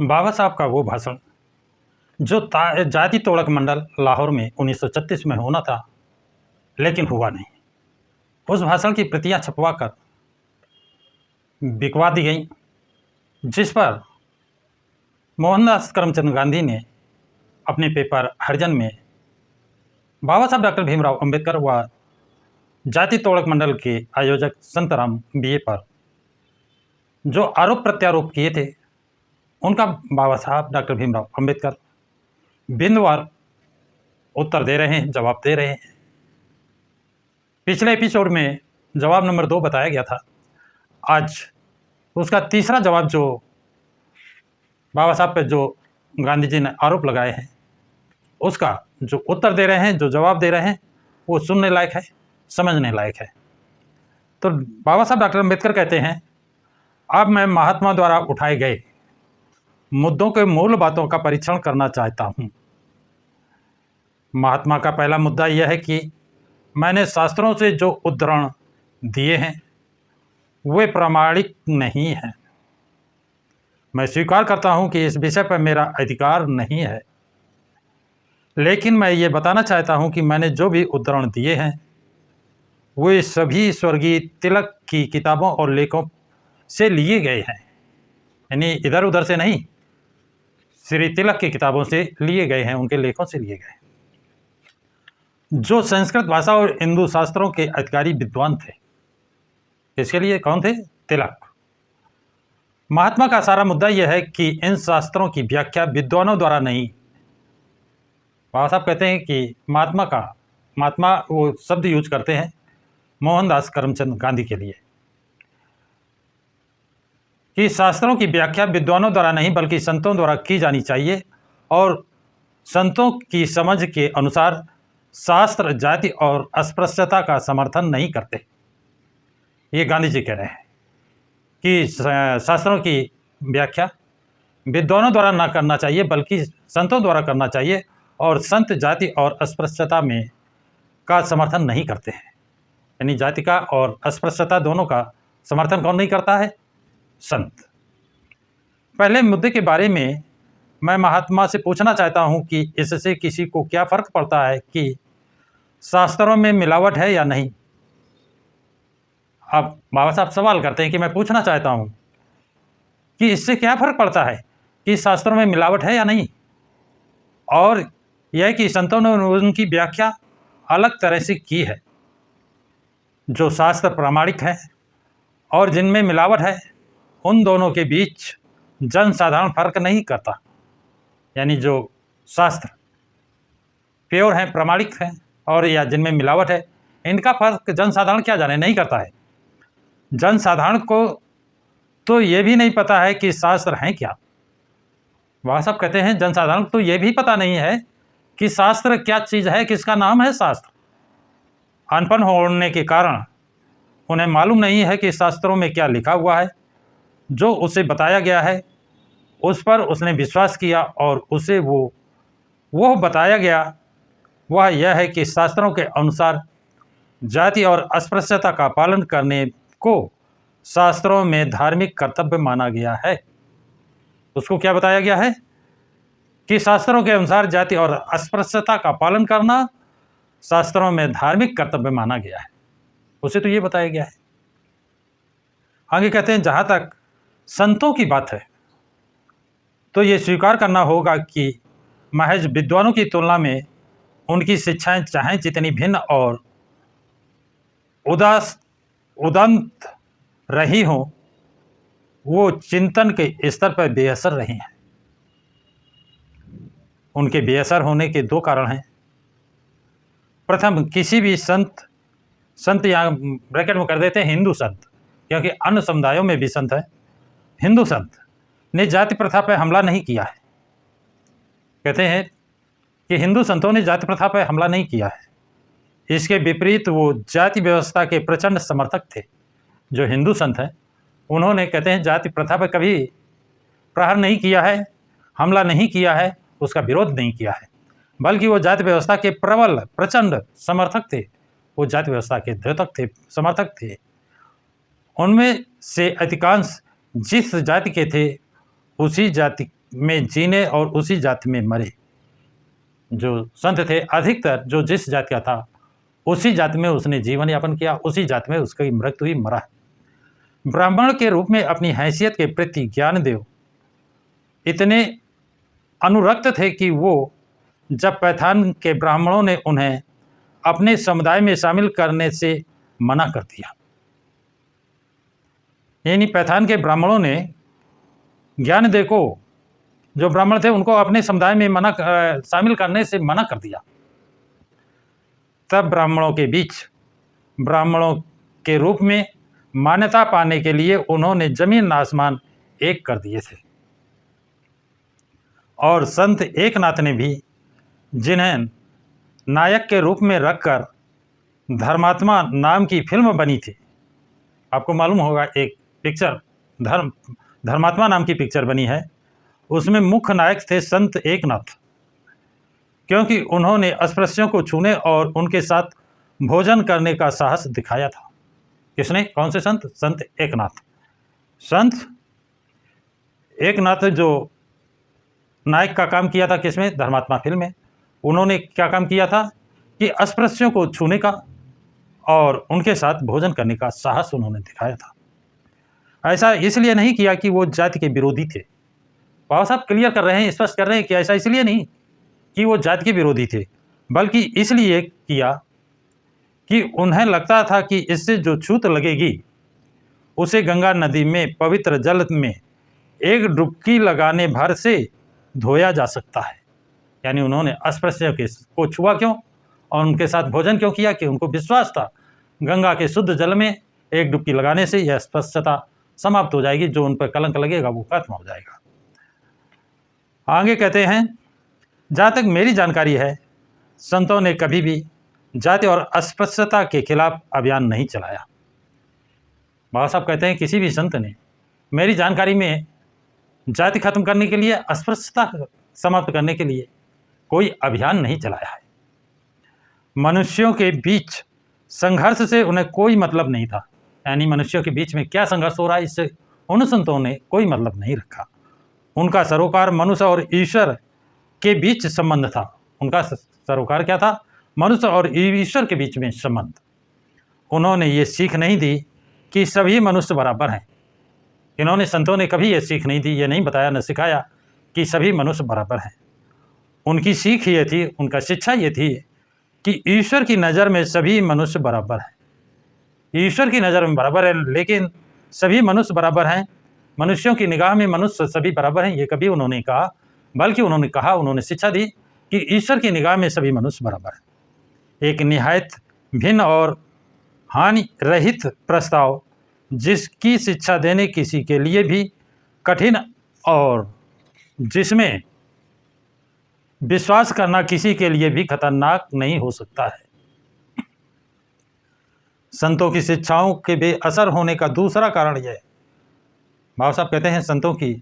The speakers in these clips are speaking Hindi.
बाबा साहब का वो भाषण जो जाति तोड़क मंडल लाहौर में 1936 में होना था, लेकिन हुआ नहीं। उस भाषण की प्रतियां छपवा कर बिकवा दी गई, जिस पर मोहनदास करमचंद गांधी ने अपने पेपर हरिजन में बाबा साहब डॉक्टर भीमराव अंबेडकर व जाति तोड़क मंडल के आयोजक संतराम बीए पर जो आरोप प्रत्यारोप किए थे, उनका बाबा साहब डॉक्टर भीमराव अंबेडकर बिंदुवार उत्तर दे रहे हैं, जवाब दे रहे हैं। पिछले एपिसोड में जवाब नंबर 2 बताया गया था। आज उसका तीसरा जवाब जो बाबा साहब पे जो गांधी जी ने आरोप लगाए हैं, उसका जो उत्तर दे रहे हैं, जो जवाब दे रहे हैं, वो सुनने लायक है, समझने लायक है। तो बाबा साहब डॉक्टर अंबेडकर कहते हैं, अब मैं महात्मा द्वारा उठाए गए मुद्दों के मूल बातों का परीक्षण करना चाहता हूँ। महात्मा का पहला मुद्दा यह है कि मैंने शास्त्रों से जो उद्धरण दिए हैं वे प्रामाणिक नहीं हैं। मैं स्वीकार करता हूं कि इस विषय पर मेरा अधिकार नहीं है, लेकिन मैं ये बताना चाहता हूं कि मैंने जो भी उद्धरण दिए हैं वे सभी स्वर्गीय तिलक की किताबों और लेखों से लिए गए हैं, यानी इधर उधर से नहीं, श्री तिलक की किताबों से लिए गए हैं, उनके लेखों से लिए गए, जो संस्कृत भाषा और हिंदू शास्त्रों के अधिकारी विद्वान थे। इसके लिए कौन थे? तिलक। महात्मा का सारा मुद्दा यह है कि इन शास्त्रों की व्याख्या विद्वानों द्वारा नहीं। बाबा साहब कहते हैं कि महात्मा वो शब्द यूज करते हैं मोहनदास करमचंद गांधी के लिए कि शास्त्रों की व्याख्या विद्वानों द्वारा नहीं बल्कि संतों द्वारा की जानी चाहिए, और संतों की समझ के अनुसार शास्त्र जाति और अस्पृश्यता का समर्थन नहीं करते। ये गांधी जी कह रहे हैं कि शास्त्रों की व्याख्या विद्वानों द्वारा ना करना चाहिए बल्कि संतों द्वारा करना चाहिए, और संत जाति और अस्पृश्यता में का समर्थन नहीं करते हैं। यानी जाति का और अस्पृश्यता दोनों का समर्थन कौन नहीं करता है? संत। पहले मुद्दे के बारे में मैं महात्मा से पूछना चाहता हूं कि इससे किसी को क्या फर्क पड़ता है कि शास्त्रों में मिलावट है या नहीं। अब बाबा साहब सवाल करते हैं कि मैं पूछना चाहता हूं कि इससे क्या फर्क पड़ता है कि शास्त्रों में मिलावट है या नहीं, और यह कि संतों ने उनकी व्याख्या अलग तरह से की है। जो शास्त्र प्रामाणिक है और जिनमें मिलावट है, उन दोनों के बीच जनसाधारण फर्क नहीं करता। यानी जो शास्त्र प्योर हैं, प्रामाणिक हैं, और या जिनमें मिलावट है, इनका फर्क जनसाधारण क्या जाने, नहीं करता है। जनसाधारण को तो ये भी नहीं पता है कि शास्त्र हैं क्या। वह सब कहते हैं जनसाधारण को तो ये भी पता नहीं है कि शास्त्र क्या चीज़ है, किसका नाम है शास्त्र। अनपढ़ होने के कारण उन्हें मालूम नहीं है कि शास्त्रों में क्या लिखा हुआ है। जो उसे बताया गया है उस पर उसने विश्वास किया, और उसे वो बताया गया वह यह है कि शास्त्रों के अनुसार जाति और अस्पृश्यता का पालन करने को शास्त्रों में धार्मिक कर्तव्य माना गया है। उसको क्या बताया गया है कि शास्त्रों के अनुसार जाति और अस्पृश्यता का पालन करना शास्त्रों में धार्मिक कर्तव्य माना गया है। उसे तो ये बताया गया है। आगे कहते हैं, जहाँ तक संतों की बात है तो ये स्वीकार करना होगा कि महज विद्वानों की तुलना में उनकी शिक्षाएं चाहे जितनी भिन्न और उदांत रही हों, वो चिंतन के स्तर पर बेअसर रही हैं। उनके बेअसर होने के 2 कारण हैं। प्रथम, किसी भी संत यहाँ ब्रैकेट में कर देते हैं हिंदू संत, क्योंकि अन्य समुदायों में भी संत है। हिंदू संत ने जाति प्रथा पर हमला नहीं किया है। कहते हैं कि हिंदू संतों ने जाति प्रथा पर हमला नहीं किया है। इसके विपरीत वो जाति व्यवस्था के प्रचंड समर्थक थे। जो हिंदू संत हैं उन्होंने, कहते हैं, जाति प्रथा पर कभी प्रहार नहीं किया है, हमला नहीं किया है, उसका विरोध नहीं किया है, बल्कि वो जाति व्यवस्था के प्रबल प्रचंड समर्थक थे। वो जाति व्यवस्था के द्योतक थे, समर्थक थे। उनमें से अधिकांश जिस जाति के थे उसी जाति में जीने और उसी जाति में मरे। जो संत थे अधिकतर जो जिस जाति का था उसी जाति में उसने जीवन यापन किया, उसी जाति में उसकी मृत्यु हुई, मरा। ब्राह्मण के रूप में अपनी हैसियत के प्रति ज्ञानदेव इतने अनुरक्त थे कि वो जब पैठान के ब्राह्मणों ने उन्हें अपने समुदाय में शामिल करने से मना कर दिया, यानी पैठान के ब्राह्मणों ने ज्ञानदेव को, जो ब्राह्मण थे, उनको अपने समुदाय में शामिल करने से मना कर दिया, तब ब्राह्मणों के बीच ब्राह्मणों के रूप में मान्यता पाने के लिए उन्होंने जमीन आसमान एक कर दिए थे। और संत एकनाथ ने भी, जिन्हें नायक के रूप में रखकर धर्मात्मा नाम की फिल्म बनी थी, आपको मालूम होगा एक पिक्चर धर्मात्मा नाम की पिक्चर बनी है, उसमें मुख्य नायक थे संत एकनाथ, क्योंकि उन्होंने अस्पृश्यों को छूने और उनके साथ भोजन करने का साहस दिखाया था। किसने? कौन से संत? संत एकनाथ। संत एकनाथ जो नायक का काम किया था किसमें? धर्मात्मा फिल्म में। उन्होंने क्या काम किया था कि अस्पृश्यों को छूने का और उनके साथ भोजन करने का साहस उन्होंने दिखाया था। ऐसा इसलिए नहीं किया कि वो जाति के विरोधी थे। बाबा साहब क्लियर कर रहे हैं, स्पष्ट कर रहे हैं कि ऐसा इसलिए नहीं कि वो जाति के विरोधी थे, बल्कि इसलिए किया कि उन्हें लगता था कि इससे जो छूत लगेगी उसे गंगा नदी में पवित्र जल में एक डुबकी लगाने भर से धोया जा सकता है। यानी उन्होंने अस्पृश्य को छुआ क्यों और उनके साथ भोजन क्यों किया? कि उनको विश्वास था गंगा के शुद्ध जल में एक डुबकी लगाने से यह अस्पृश्यता समाप्त हो जाएगी, जो उन पर कलंक लगेगा वो खत्म हो जाएगा। आगे कहते हैं, जहाँ तक मेरी जानकारी है संतों ने कभी भी जाति और अस्पृश्यता के खिलाफ अभियान नहीं चलाया। बाबा साहब कहते हैं किसी भी संत ने मेरी जानकारी में जाति खत्म करने के लिए, अस्पृश्यता समाप्त करने के लिए कोई अभियान नहीं चलाया है। मनुष्यों के बीच संघर्ष से उन्हें कोई मतलब नहीं था, यानी मनुष्यों के बीच में क्या संघर्ष हो रहा है इससे उन संतों ने कोई मतलब नहीं रखा। उनका सरोकार मनुष्य और ईश्वर के बीच संबंध था। उनका सरोकार क्या था? मनुष्य और ईश्वर के बीच में संबंध। उन्होंने ये सीख नहीं दी कि सभी मनुष्य बराबर हैं। इन्होंने संतों ने कभी ये सीख नहीं दी, ये नहीं बताया, न सिखाया कि सभी मनुष्य बराबर हैं। उनकी सीख ये थी, उनका शिक्षा ये थी कि ईश्वर की नज़र में सभी मनुष्य बराबर हैं। ईश्वर की नज़र में बराबर है, लेकिन सभी मनुष्य बराबर हैं। मनुष्यों की निगाह में मनुष्य सभी बराबर हैं, ये कभी उन्होंने कहा, बल्कि उन्होंने कहा, उन्होंने शिक्षा दी कि ईश्वर की निगाह में सभी मनुष्य बराबर हैं। एक निहायत भिन्न और हानि रहित प्रस्ताव, जिसकी शिक्षा देने किसी के लिए भी कठिन और जिसमें विश्वास करना किसी के लिए भी खतरनाक नहीं हो सकता है। संतों की शिक्षाओं के बेअसर होने का दूसरा कारण यह है, बाबा साहब कहते हैं संतों की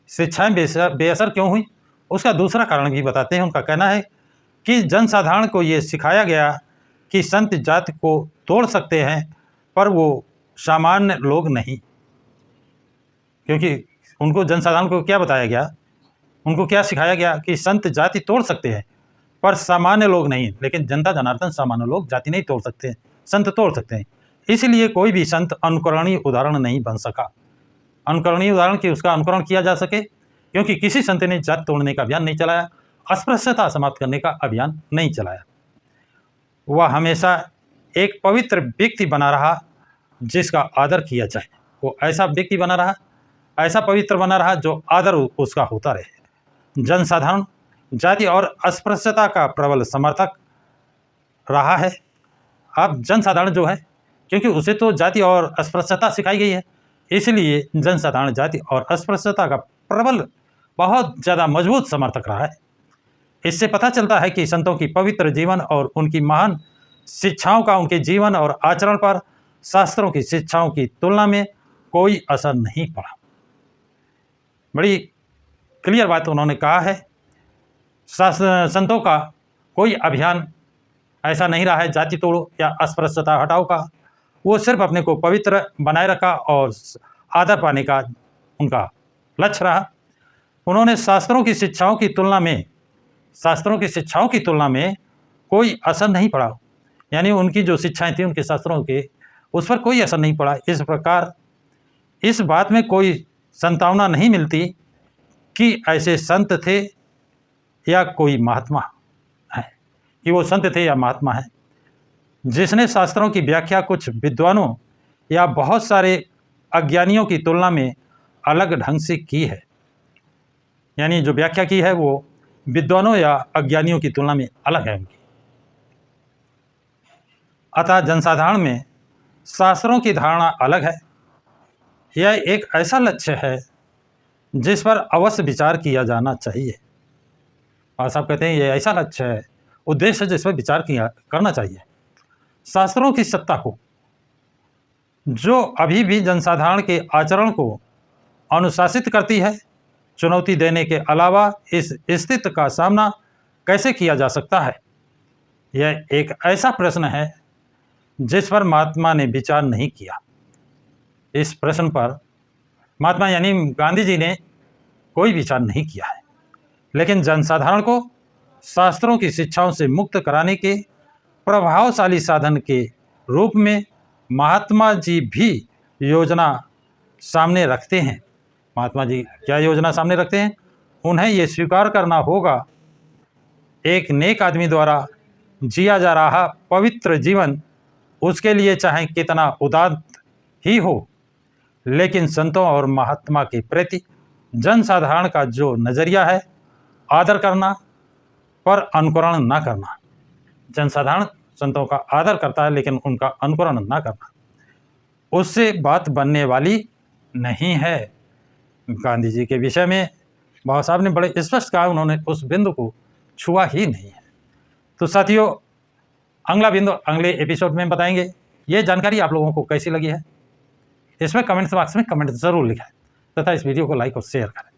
शिक्षाएं बेअसर क्यों हुई, उसका दूसरा कारण भी बताते हैं। उनका कहना है कि जनसाधारण को ये सिखाया गया कि संत जाति को तोड़ सकते हैं, पर वो सामान्य लोग नहीं। क्योंकि उनको जनसाधारण को क्या बताया गया, उनको क्या सिखाया गया कि संत जाति तोड़ सकते हैं पर सामान्य लोग नहीं। लेकिन जनता जनार्दन सामान्य लोग जाति नहीं तोड़ सकते, संत तोड़ सकते हैं। इसलिए कोई भी संत अनुकरणीय उदाहरण नहीं बन सका। अनुकरणीय उदाहरण कि उसका अनुकरण किया जा सके, क्योंकि किसी संत ने जाति तोड़ने का अभियान नहीं चलाया, अस्पृश्यता समाप्त करने का अभियान नहीं चलाया। वह हमेशा एक पवित्र व्यक्ति बना रहा जिसका आदर किया जाए। वो ऐसा व्यक्ति बना रहा, ऐसा पवित्र बना रहा जो आदर उसका होता रहे। जनसाधारण जाति और अस्पृश्यता का प्रबल समर्थक रहा है। अब जनसाधारण जो है, क्योंकि उसे तो जाति और अस्पृश्यता सिखाई गई है, इसलिए जनसाधारण जाति और अस्पृश्यता का प्रबल, बहुत ज़्यादा मजबूत समर्थक रहा है। इससे पता चलता है कि संतों की पवित्र जीवन और उनकी महान शिक्षाओं का उनके जीवन और आचरण पर शास्त्रों की शिक्षाओं की तुलना में कोई असर नहीं पड़ा। बड़ी क्लियर बात उन्होंने कहा है। संतों का कोई अभियान ऐसा नहीं रहा है जाति तोड़ो या अस्पृश्यता हटाओ का। वो सिर्फ अपने को पवित्र बनाए रखा और आदर पाने का उनका लक्ष्य रहा। उन्होंने शास्त्रों की शिक्षाओं की तुलना में कोई असर नहीं पड़ा। यानी उनकी जो शिक्षाएं थी उनके शास्त्रों के, उस पर कोई असर नहीं पड़ा। इस प्रकार इस बात में कोई संभावना नहीं मिलती कि ऐसे संत थे या कोई महात्मा है, कि वो संत थे या महात्मा है जिसने शास्त्रों की व्याख्या कुछ विद्वानों या बहुत सारे अज्ञानियों की तुलना में अलग ढंग से की है। यानी जो व्याख्या की है वो विद्वानों या अज्ञानियों की तुलना में अलग है उनकी। अतः जनसाधारण में शास्त्रों की धारणा अलग है। यह एक ऐसा लक्ष्य है जिस पर अवश्य विचार किया जाना चाहिए। और साहब कहते हैं ये ऐसा लक्ष्य है, उद्देश्य है जिस पर विचार करना चाहिए। शास्त्रों की सत्ता को जो अभी भी जनसाधारण के आचरण को अनुशासित करती है, चुनौती देने के अलावा इस स्थिति का सामना कैसे किया जा सकता है, यह एक ऐसा प्रश्न है जिस पर महात्मा ने विचार नहीं किया। इस प्रश्न पर महात्मा यानी गांधी जी ने कोई विचार नहीं किया है। लेकिन जनसाधारण को शास्त्रों की शिक्षाओं से मुक्त कराने के प्रभावशाली साधन के रूप में महात्मा जी भी योजना सामने रखते हैं। महात्मा जी क्या योजना सामने रखते हैं? उन्हें ये स्वीकार करना होगा एक नेक आदमी द्वारा जिया जा रहा पवित्र जीवन उसके लिए चाहे कितना उदात्त ही हो, लेकिन संतों और महात्मा के प्रति जनसाधारण का जो नज़रिया है, आदर करना पर अनुकरण ना करना। जनसाधारण संतों का आदर करता है लेकिन उनका अनुकरण ना करना, उससे बात बनने वाली नहीं है। गांधी जी के विषय में बाबा साहब ने बड़े स्पष्ट कहा, उन्होंने उस बिंदु को छुआ ही नहीं है। तो साथियों, अगला बिंदु अगले एपिसोड में बताएंगे। ये जानकारी आप लोगों को कैसी लगी है इसमें कमेंट्स बॉक्स में कमेंट ज़रूर लिखें तथा इस वीडियो को लाइक और शेयर करें।